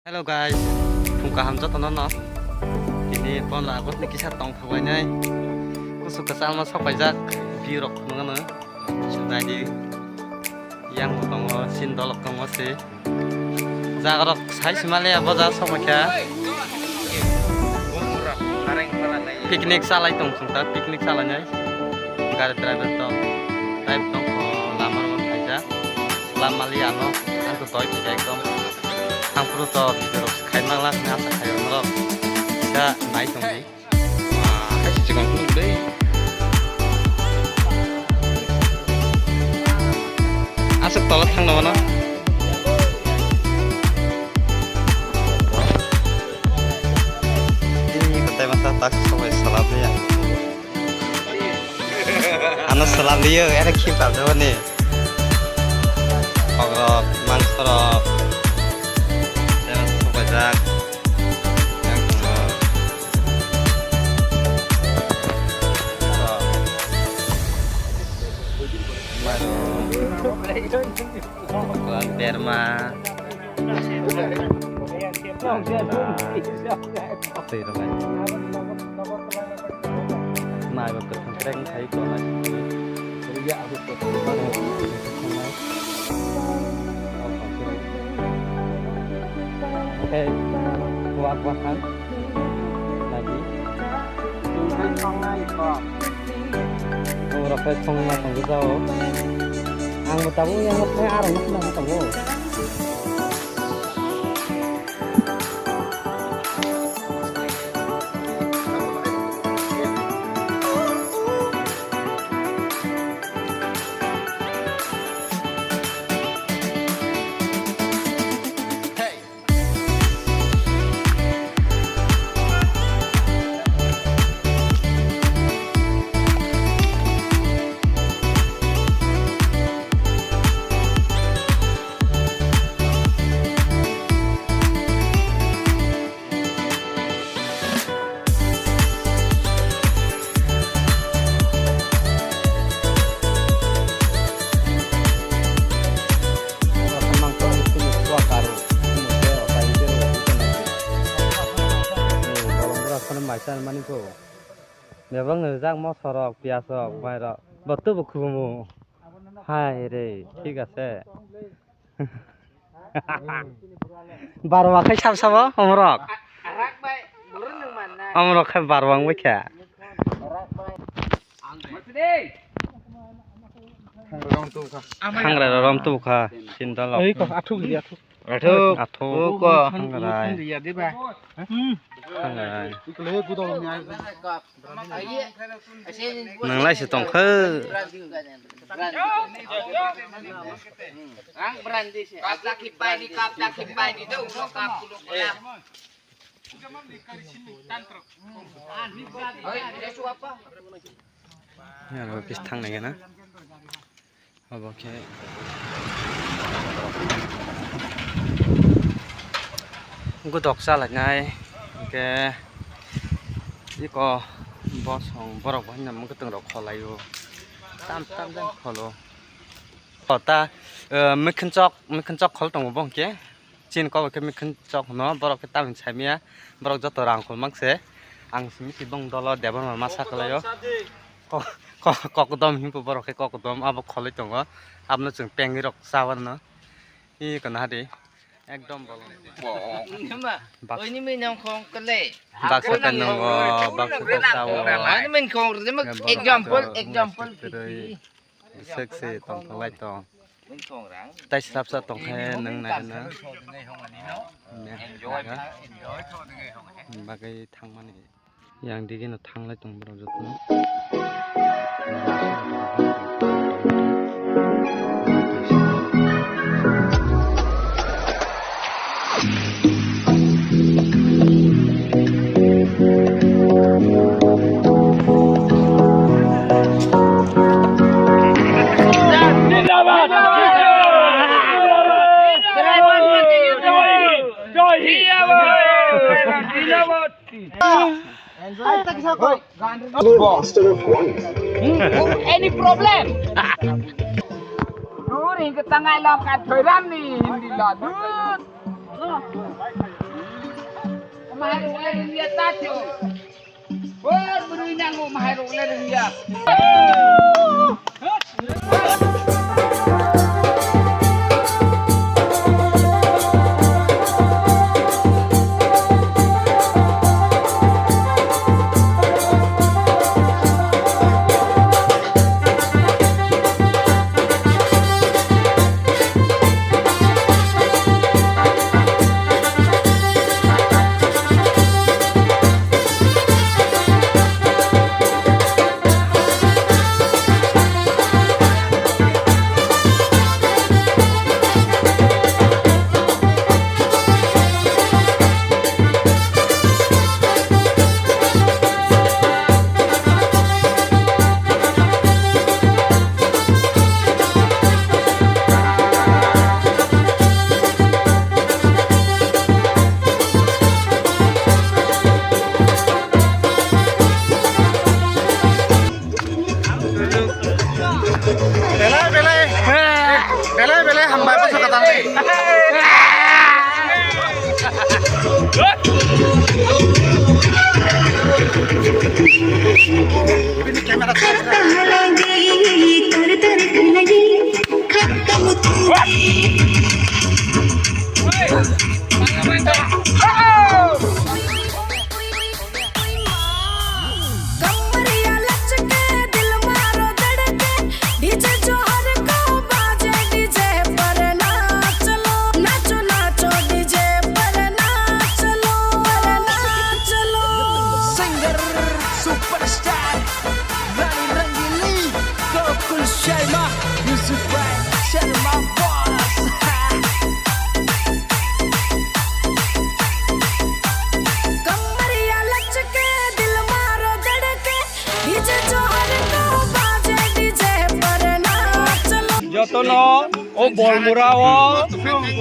Hello guys, thùng cá hầm rất nó. Ini pon là gốc kisah tong thawai nhai. Kusuk kesal mas hokai jak virok nungan na. Sungai di yang tong sin dolok tong si. Zagarok sai simalia baza somakya. Piknik salai tong sungta piknik salai nyai. Gari driver tong lamar mon kaja. Lamalia no, aku toy pijai tong. Ang fruto video kain malah nyata kayak ngerok ya naik dong nih kasih jangan dulu deh asik tolak tang mana ini kita masa tak sampai salam ya anak salam dia ada kipas apa nih kalau mangstrok jak yang perma mai vào cực tránh thấy có là buah-buahan lagi rakyat songna tong jauh ang matamu yang ngepe arang nang tamu Maisan manipo. Nebang ngejak mau sorok biasa bayar. Betul bukumu. Hai re, ঠিক আছে. Baru makai sama-sama omrok. Omrok kan baru wang wika. Hangrai rom tu kah, cinta lok. Aduh, kok hangrai. Nang lai si tong khơ. Ya lo kis thang này na. Ok. Gue đọc ra là ngay cái có bó sòng bó đọc nhằm cái tầng đọc khó lại rồi tam dân khó rồi bỏ ta mấy khăn chọc khó tổng bóng kia trên có cái mấy khăn chọc nó bó đọc cái tam hình chạy mía bó đọc cho tờ ràng khổ mắc xế ăn xí mấy bông đó là đẹp mà massage lại rồi có cái tôm hình bó đọc cái có cái tôm áp khó lấy tổng đó áp nó chừng bèn cái đọc sao vậy nó đi còn nào đi একদম বলো ওই নিমে নাম খন কলে বাক্স kan nunggu বাক্স tahu ini men খন example seksi tong lai tong men খন rang tai sap sa tong he nang nai na bagai thang mani yang digin thang lai tong bro jotno Any problem? During ke tangay lang kat thoiram ni hindi la dud. Mahal oleh dia tadi. Wah, berunya ngomong mahal oleh dia. Bele hamba pasok katang. Ini kamera Jotono, bol murawo,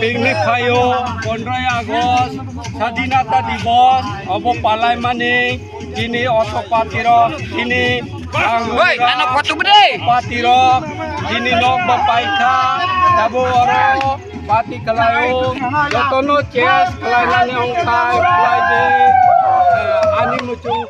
piknik kayo, 15 Agustus, Sadinata Diwas, obo palai maning, kini oto patiro, kini Anak foto gede. patiro, kini nok bapaika, tabu oro, pati kelayu, Jotono ces, kelainan yang kai, kelai de, ani mucung.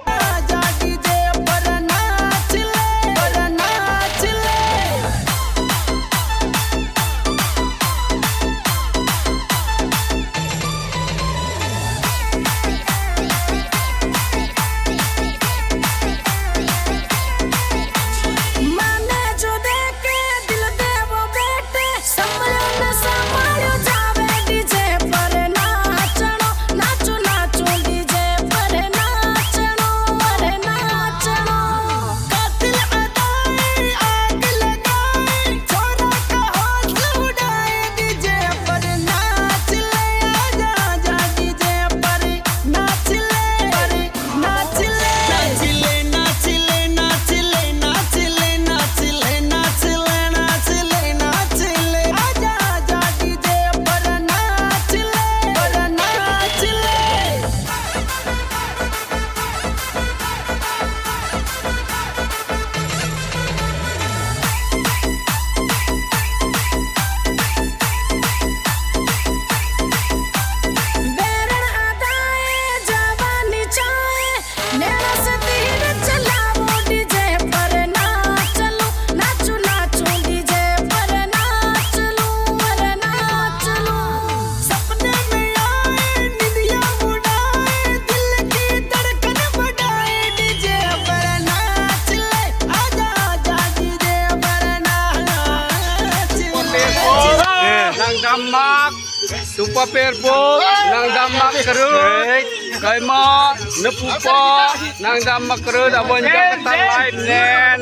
Damak, Super Perbo, nang damak kerut, kaima, nepupa, nang damak kerut, abang Jakarta Live nen.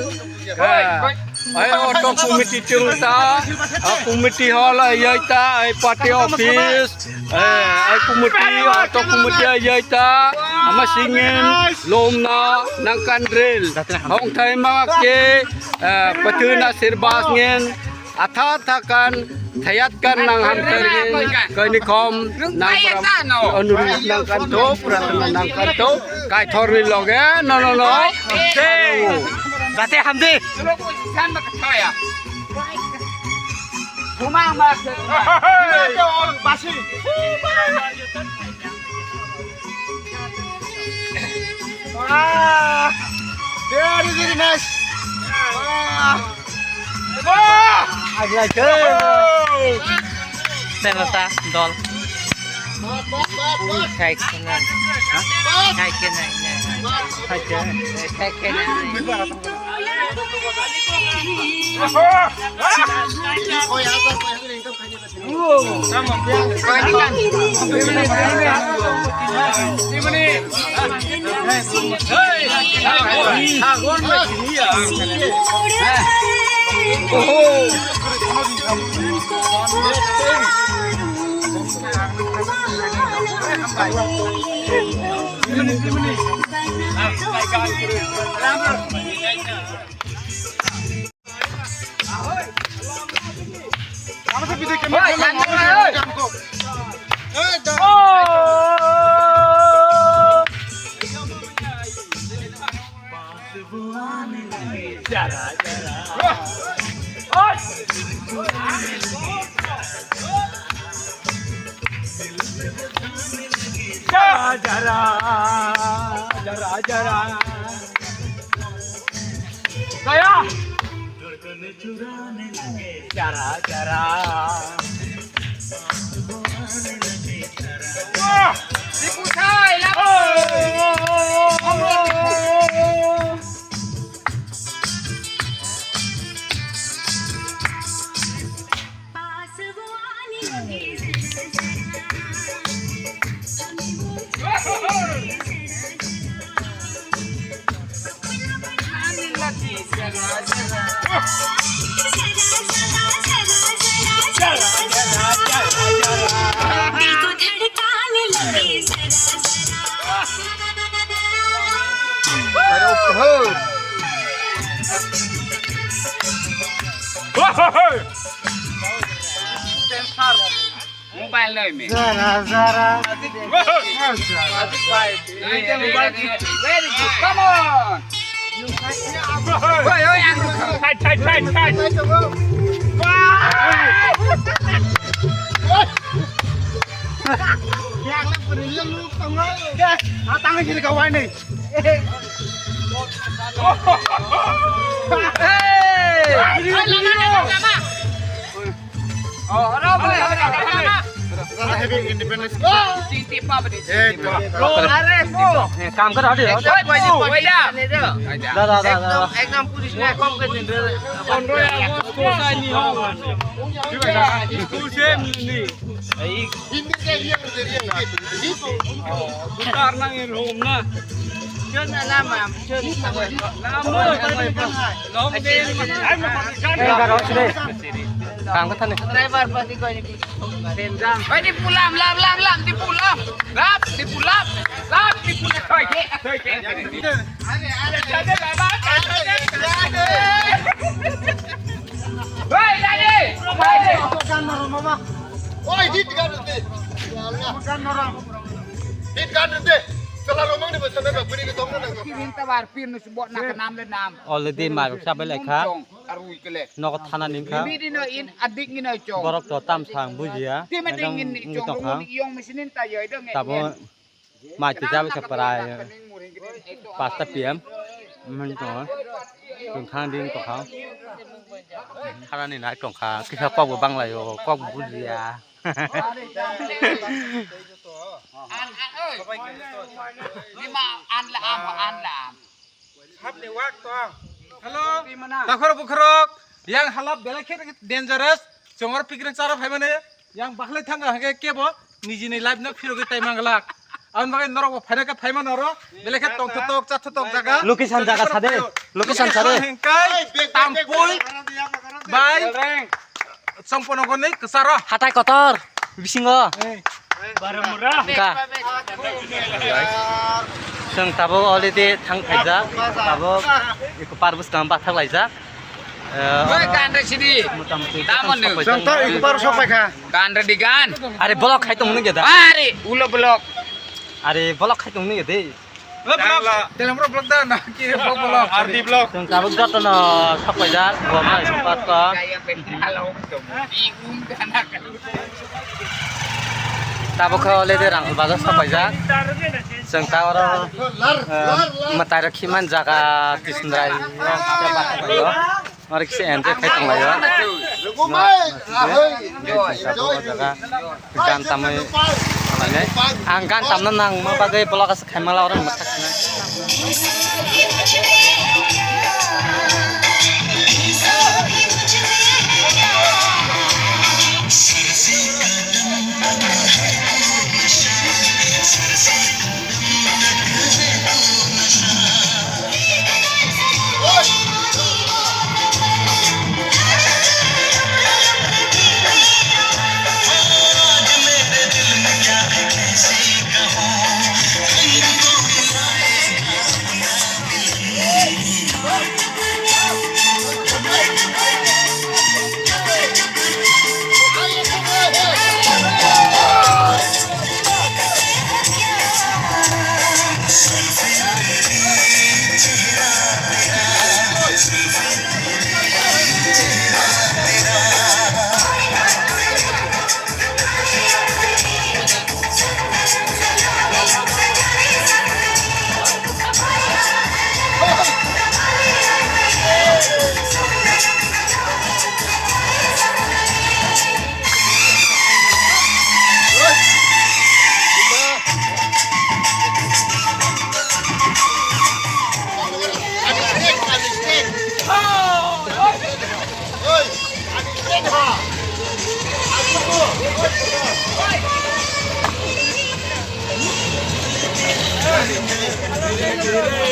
Ayo auto komiti cerita, komiti hall ayata, ay party office, ay komiti auto komiti ayata, ama singin lomna nang kandril, hong tay mga ke, patuna sirbas ngin, atatakan Thayatkan nang hamterin kanikom nang anurus nang kanto pratana nang kanto kai thorni loge no Gate hamdi Kumang maksud. Basi. Wah. Dia di sini, Mas. Wah. Agak chơi. Xem là sao? Đòn. Khai cái này. Khai cái này nè. Khai cái này. Khai cái này. Mobile nơi mình. Zara. Very good. Come on. Ôi ơi ăn chạy. Tangan sini kawan nih. Oh, đâu boleh. Independence. Citi apa ni? काम कर hadi. Quay ra. Dah. Ekdom pulis ni kom ke ni. काम कर थाने. Driver pasti kau ni. Oi dipulam, lam, dipulam. Lap, dipulam. Thôi ke. Hei, Dani. Oi, dit kan nanti. Ya Allah. Dit kan nanti. Kalau ngomong di pesan nak beri ke tong nak. Kirim tawar pin sebut nak kenam le nam. Already mar sa ba lai kha. Arui ke le. Nok thana ning kha. Bi di no in adik ni no chong. Borok to tam sang bujia. Ti ma ding ni chong ru yong mesinin ta yoi dong. Tabo ma chi ja ba sa parai. Pasta PM. Man to. Tong khang ding to kha. Thana ni nai tong kha. Ki kha kwa bu bang lai yo. Kwa bu bujia. An ơi. Ni ma an la am. Hap ni wak tong. Hello. Di mana? Takhor bukrok. Yang halap bela khet dangerous. Jongor pikring cara phai mane. Yang bakhle thanga hage kebo. Niji ni live nak phiro ge tai manglak. An bagai norok phai ka phai manoro. Bela khet tong tok cha tok jaga. Location jaga sade. Location sade. Hengkai tampui. Bai. Sampono gone kesara. Hatai kotor. Bisingo. Barang murah. Ka. Seng tabo already thang khaija. Tabo ikut parbus gambar thang laija. Oi kan re sini. Tamon ni. Contoh ikut baru sampai kah? Kan re digan. Are bolok khai tong nge da. Ari ulo blok. Are bolok khai tong nge de. Telang bro blok dah nak kira blok. Ardi blok. जों दाबो जतन सफायजार गमा सम्पाद Kaya penalo bingung anak. दाबो खले दे रां बाजार सफायजार जों दा आरो मताय रखिमान जागा तिसनराय और किसे एंजे खाय तंलायो जागा गान तामै माने आं गान तामना नां मा बागै ब्लगास खायमाला और मथाखना Hey!